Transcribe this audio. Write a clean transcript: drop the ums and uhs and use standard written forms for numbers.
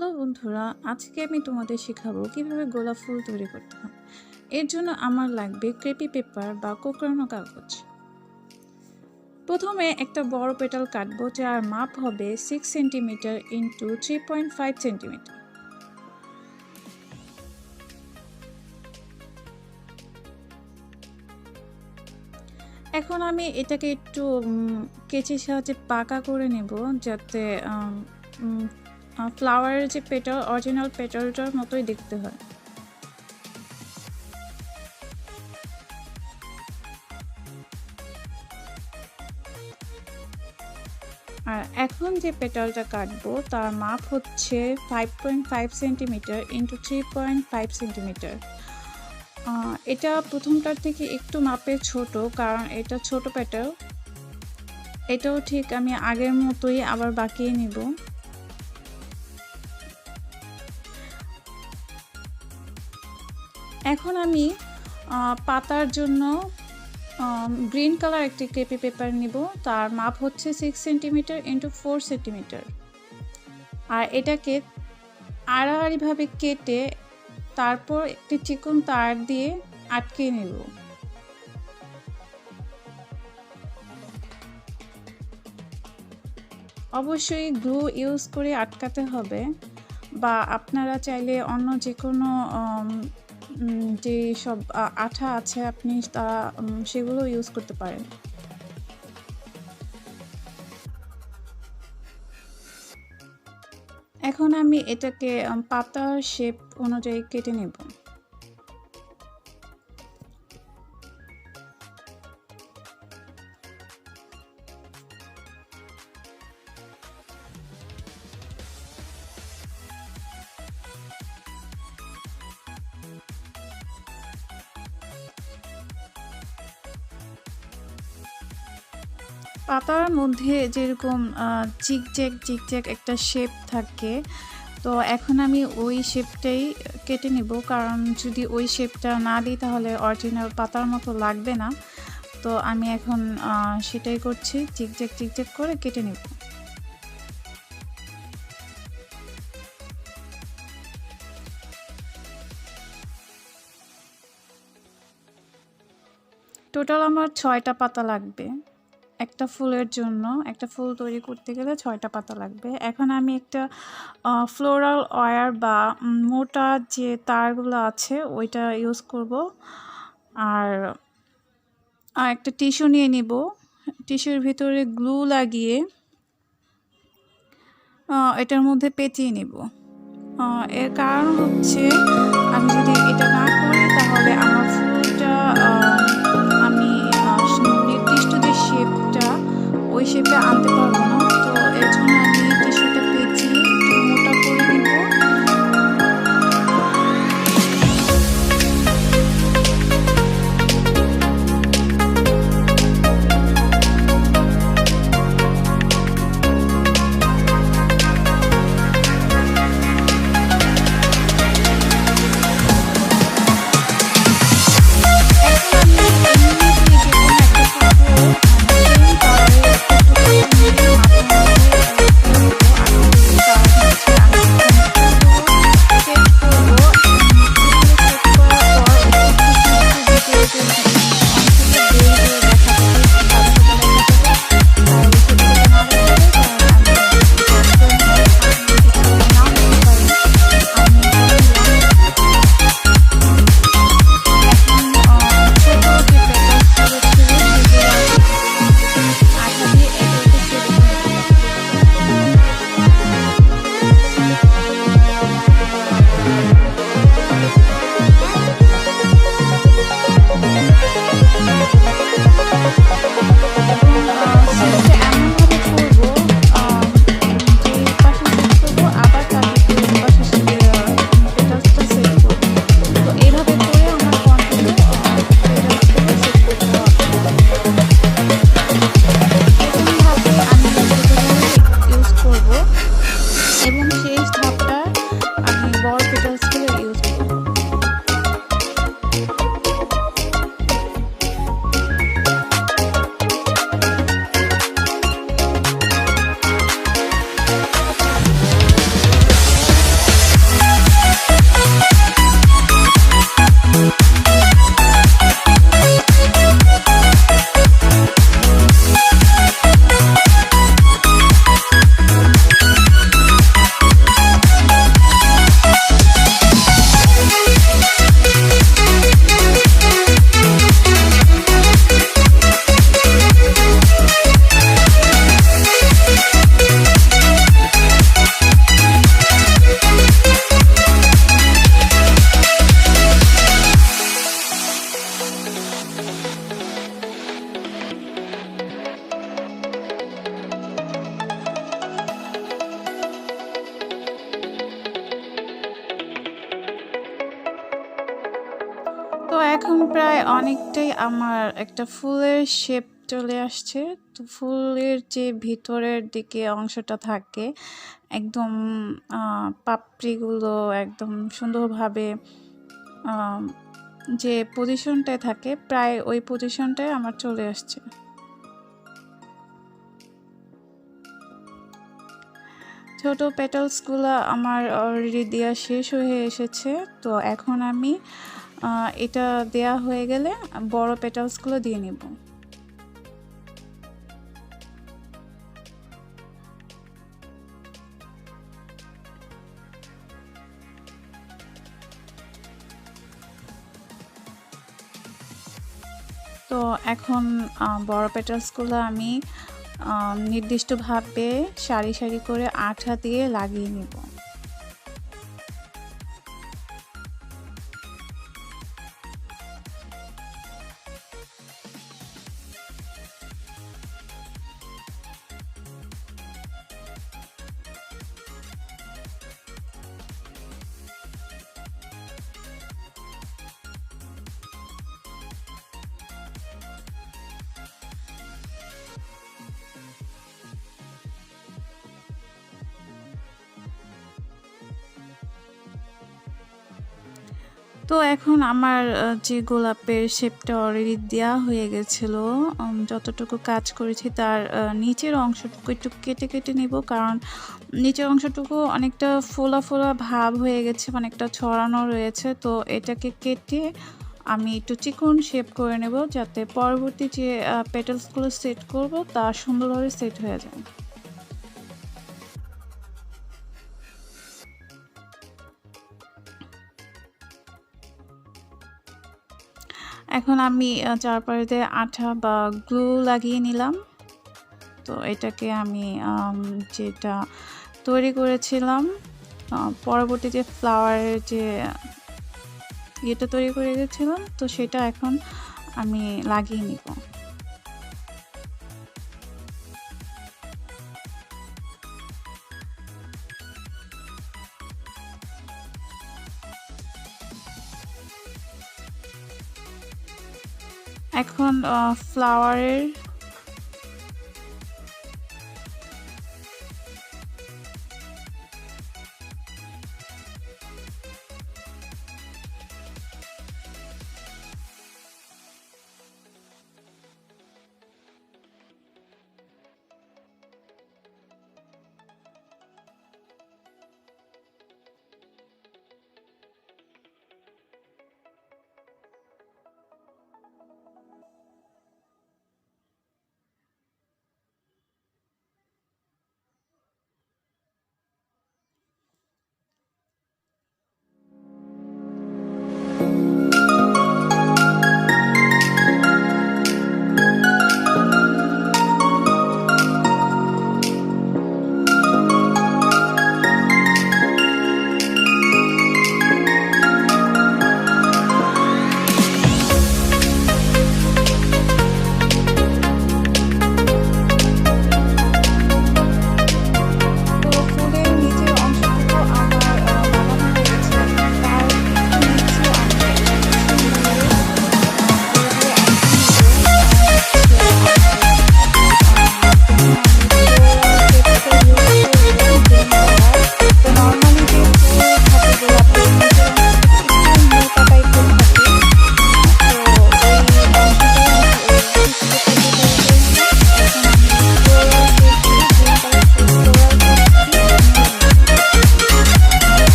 Hello বন্ধুরা, আজকে আমি তোমাদের শেখাবো কিভাবে গোলাপ ফুল তৈরি করতে হয়। এর জন্য আমার লাগবে ক্রেপি পেপার বা কোঁকড়ানো কাগজ। প্রথমে একটা বড় পেটাল কাটবো, যার মাপ হবে 6 সেন্টিমিটার ইন্টু 3.5 সেন্টিমিটার। এখন আমি এটাকে একটু কেচির সাহায্যে পাকা করে নেব, যাতে ফ্লাওয়ারের যে পেটাল, অরিজিনাল পেটালটার মতোই দেখতে হয়। আর এখন যে পেটালটা কাটবো তার মাপ হচ্ছে 5.5 সেন্টিমিটার ইন্টু 3.5 সেন্টিমিটার। এটা প্রথমটার থেকে একটু মাপে ছোট, কারণ এটা ছোট পেটাল। এটাও ঠিক আমি আগের মতোই আবার বাকিয়ে নিব। এখন আমি পাতার জন্য গ্রিন কালার একটি ক্রেপি পেপার নিব, তার মাপ হচ্ছে 6 সেন্টিমিটার ইন্টু 4 সেন্টিমিটার। আর এটাকে আড়াআড়িভাবে কেটে তারপর একটি চিকন তার দিয়ে আটকে নেব। অবশ্যই গ্লু ইউজ করে আটকাতে হবে, বা আপনারা চাইলে অন্য যে কোনো যে সব আঠা আছে আপনি সেগুলো ইউজ করতে পারেন। এখন আমি এটাকে পাতার শেপ অনুযায়ী কেটে নেব। পাতার মধ্যে যেরকম জিগজ্যাগ একটা শেপ থাকে, তো এখন আমি ওই শেপটাই কেটে নেব, কারণ যদি ওই শেপটা না দিই তাহলে অরিজিনাল পাতার মতো লাগবে না। তো আমি এখন সেটাই করছি, জিগজ্যাগ করে কেটে নেব। টোটাল আমার 6টা পাতা লাগবে একটা ফুলের জন্য। একটা ফুল তৈরি করতে গেলে 6টা পাতা লাগবে। এখন আমি একটা ফ্লোরাল ওয়্যার বা মোটা যে তারগুলো আছে ওইটা ইউজ করব। আর একটা টিস্যু নিয়ে নিব, টিস্যুর ভিতরে গ্লু লাগিয়ে এটার মধ্যে পেঁচিয়ে নিব। এর কারণ হচ্ছে আমি যদি এটা না করি তাহলে আমার ফুলটা আমি নির্দিষ্ট যে শেপটা ওই শেপে আনতে পারবো না। তো এর জন্য আমি টিস্যুটা পেঁচিয়ে একটু মোটা করে নিব। তো এখন প্রায় অনেকটাই আমার একটা ফুলের শেপ চলে আসছে। তো ফুলের যে ভিতরের দিকে অংশটা থাকে একদম পাপড়িগুলো একদম সুন্দরভাবে যে পজিশনটায় থাকে প্রায় ওই পজিশনটায় আমার চলে আসছে। ছোট পেটালসগুলো আমার অলরেডি দেওয়া শেষ হয়ে এসেছে। তো এখন আমি এটা দেয়া হয়ে গেলে বড় পেটালসগুলো দিয়ে নিব। তো এখন বড় পেটালসগুলো আমি নির্দিষ্টভাবে সারি সারি করে আঠা দিয়ে লাগিয়ে নিব। তো এখন আমার যে গোলাপের শেপটা অলরেডি দেওয়া হয়ে গেছিল, যতটুকু কাজ করেছি তার নিচের অংশটুকু একটু কেটে কেটে নেব, কারণ নিচের অংশটুকু অনেকটা ফোলা ফোলা ভাব হয়ে গেছে, অনেকটা ছড়ানো রয়েছে। তো এটাকে কেটে আমি একটু চিকন শেপ করে নেব, যাতে পরবর্তী যে পেটালসগুলো সেট করব তা সুন্দরভাবে সেট হয়ে যায়। এখন আমি চারপাশে আঠা বা গ্লু লাগিয়ে নিলাম। তো এটাকে আমি যেটা তৈরি করেছিলাম পরবর্তী যে ফ্লাওয়ারের যে ইয়েটা তৈরি করে গেছিলাম, তো সেটা এখন আমি লাগিয়ে নিব। এখন ফ্লাওয়ারের